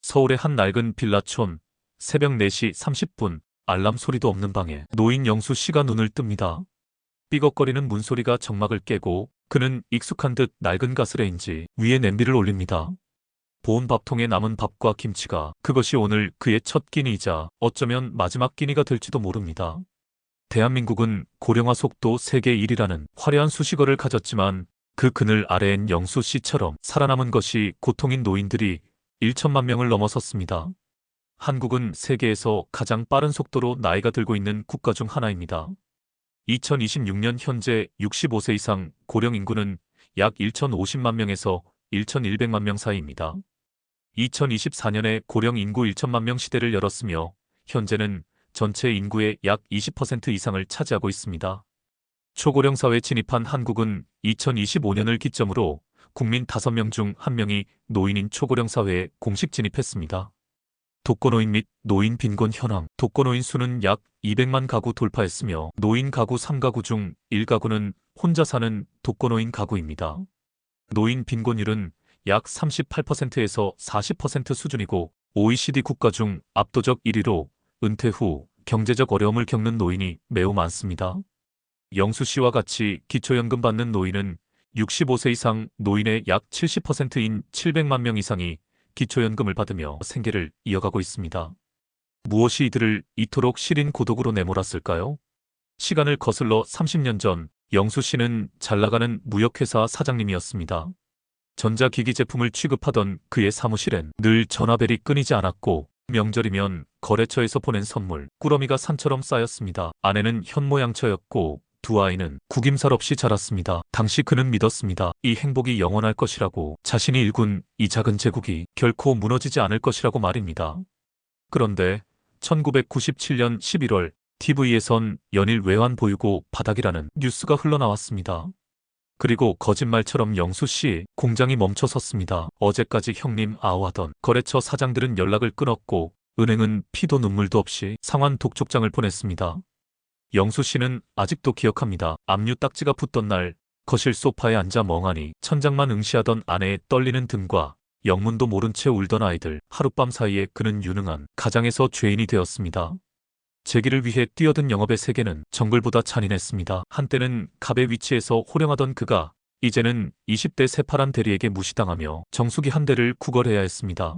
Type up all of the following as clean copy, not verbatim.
서울의 한 낡은 빌라촌. 새벽 4시 30분, 알람 소리도 없는 방에 노인 영수 씨가 눈을 뜹니다. 삐걱거리는 문소리가 정막을 깨고 그는 익숙한 듯 낡은 가스레인지 위에 냄비를 올립니다. 보온 밥통에 남은 밥과 김치가 그것이 오늘 그의 첫 끼니이자 어쩌면 마지막 끼니가 될지도 모릅니다. 대한민국은 고령화 속도 세계 1위라는 화려한 수식어를 가졌지만 그 그늘 아래엔 영수 씨처럼 살아남은 것이 고통인 노인들이 1천만 명을 넘어섰습니다. 한국은 세계에서 가장 빠른 속도로 나이가 들고 있는 국가 중 하나입니다. 2026년 현재 65세 이상 고령 인구는 약 1,050만 명에서 1,100만 명 사이입니다. 2024년에 고령 인구 1천만 명 시대를 열었으며 현재는 전체 인구의 약 20% 이상을 차지하고 있습니다. 초고령 사회에 진입한 한국은 2025년을 기점으로 국민 5명 중 1명이 노인인 초고령 사회에 공식 진입했습니다. 독거노인 및 노인 빈곤 현황. 독거노인 수는 약 200만 가구 돌파했으며 노인 가구 3가구 중 1가구는 혼자 사는 독거노인 가구입니다. 노인 빈곤율은 약 38%에서 40% 수준이고 OECD 국가 중 압도적 1위로 은퇴 후 경제적 어려움을 겪는 노인이 매우 많습니다. 영수 씨와 같이 기초연금 받는 노인은 65세 이상 노인의 약 70%인 700만 명 이상이 기초연금을 받으며 생계를 이어가고 있습니다. 무엇이 이들을 이토록 시린 고독으로 내몰았을까요? 시간을 거슬러 30년 전 영수 씨는 잘나가는 무역회사 사장님이었습니다. 전자기기 제품을 취급하던 그의 사무실엔 늘 전화벨이 끊이지 않았고 명절이면 거래처에서 보낸 선물, 꾸러미가 산처럼 쌓였습니다. 아내는 현모양처였고 두 아이는 구김살 없이 자랐습니다. 당시 그는 믿었습니다. 이 행복이 영원할 것이라고, 자신이 일군 이 작은 제국이 결코 무너지지 않을 것이라고 말입니다. 그런데 1997년 11월 TV에선 연일 외환 보유고 바닥이라는 뉴스가 흘러나왔습니다. 그리고 거짓말처럼 영수 씨 공장이 멈춰섰습니다. 어제까지 형님 아우하던 거래처 사장들은 연락을 끊었고 은행은 피도 눈물도 없이 상환 독촉장을 보냈습니다. 영수 씨는 아직도 기억합니다. 압류 딱지가 붙던 날 거실 소파에 앉아 멍하니 천장만 응시하던 아내의 떨리는 등과 영문도 모른 채 울던 아이들. 하룻밤 사이에 그는 유능한 가장에서 죄인이 되었습니다. 재기를 위해 뛰어든 영업의 세계는 정글보다 잔인했습니다. 한때는 갑의 위치에서 호령하던 그가 이제는 20대 새파란 대리에게 무시당하며 정수기 한 대를 구걸해야 했습니다.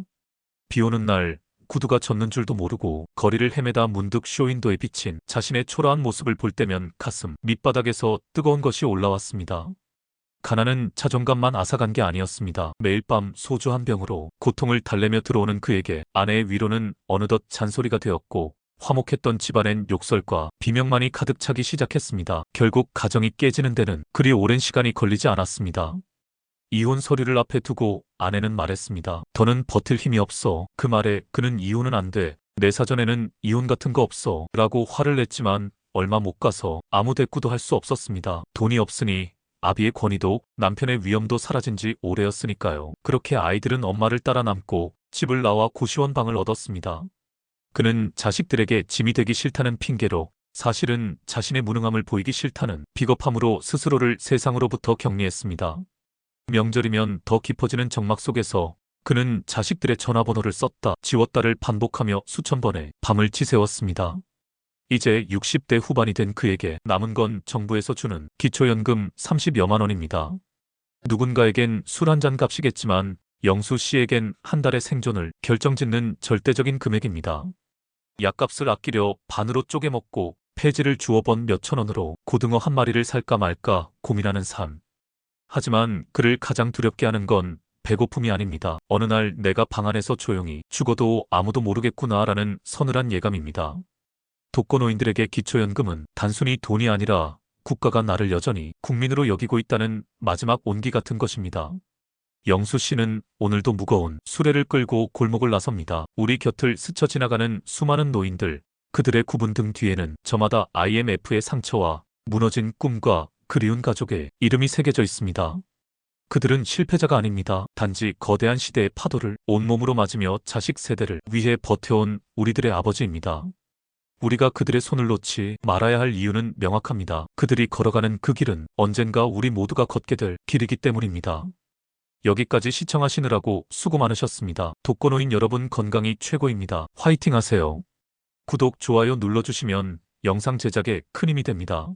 비오는 날 구두가 젖는 줄도 모르고 거리를 헤매다 문득 쇼윈도에 비친 자신의 초라한 모습을 볼 때면 가슴 밑바닥에서 뜨거운 것이 올라왔습니다. 가난은 자존감만 앗아간 게 아니었습니다. 매일 밤 소주 한 병으로 고통을 달래며 들어오는 그에게 아내의 위로는 어느덧 잔소리가 되었고 화목했던 집안엔 욕설과 비명만이 가득 차기 시작했습니다. 결국 가정이 깨지는 데는 그리 오랜 시간이 걸리지 않았습니다. 이혼 서류를 앞에 두고 아내는 말했습니다. 더는 버틸 힘이 없어. 그 말에 그는 이혼은 안 돼. 내 사전에는 이혼 같은 거 없어. 라고 화를 냈지만 얼마 못 가서 아무 대꾸도 할 수 없었습니다. 돈이 없으니 아비의 권위도 남편의 위엄도 사라진 지 오래였으니까요. 그렇게 아이들은 엄마를 따라 남고 집을 나와 고시원 방을 얻었습니다. 그는 자식들에게 짐이 되기 싫다는 핑계로, 사실은 자신의 무능함을 보이기 싫다는 비겁함으로 스스로를 세상으로부터 격리했습니다. 명절이면 더 깊어지는 정막 속에서 그는 자식들의 전화번호를 썼다 지웠다를 반복하며 수천 번의 밤을 지새웠습니다. 이제 60대 후반이 된 그에게 남은 건 정부에서 주는 기초연금 30여만 원입니다. 누군가에겐 술 한 잔 값이겠지만 영수 씨에겐 한 달의 생존을 결정짓는 절대적인 금액입니다. 약값을 아끼려 반으로 쪼개 먹고 폐지를 주워 번 몇천 원으로 고등어 한 마리를 살까 말까 고민하는 삶. 하지만 그를 가장 두렵게 하는 건 배고픔이 아닙니다. 어느 날 내가 방 안에서 조용히 죽어도 아무도 모르겠구나라는 서늘한 예감입니다. 독거노인들에게 기초연금은 단순히 돈이 아니라 국가가 나를 여전히 국민으로 여기고 있다는 마지막 온기 같은 것입니다. 영수 씨는 오늘도 무거운 수레를 끌고 골목을 나섭니다. 우리 곁을 스쳐 지나가는 수많은 노인들, 그들의 굽은 등 뒤에는 저마다 IMF의 상처와 무너진 꿈과 그리운 가족의 이름이 새겨져 있습니다. 그들은 실패자가 아닙니다. 단지 거대한 시대의 파도를 온몸으로 맞으며 자식 세대를 위해 버텨온 우리들의 아버지입니다. 우리가 그들의 손을 놓지 말아야 할 이유는 명확합니다. 그들이 걸어가는 그 길은 언젠가 우리 모두가 걷게 될 길이기 때문입니다. 여기까지 시청하시느라고 수고 많으셨습니다. 독거노인 여러분 건강이 최고입니다. 화이팅 하세요. 구독, 좋아요 눌러주시면 영상 제작에 큰 힘이 됩니다.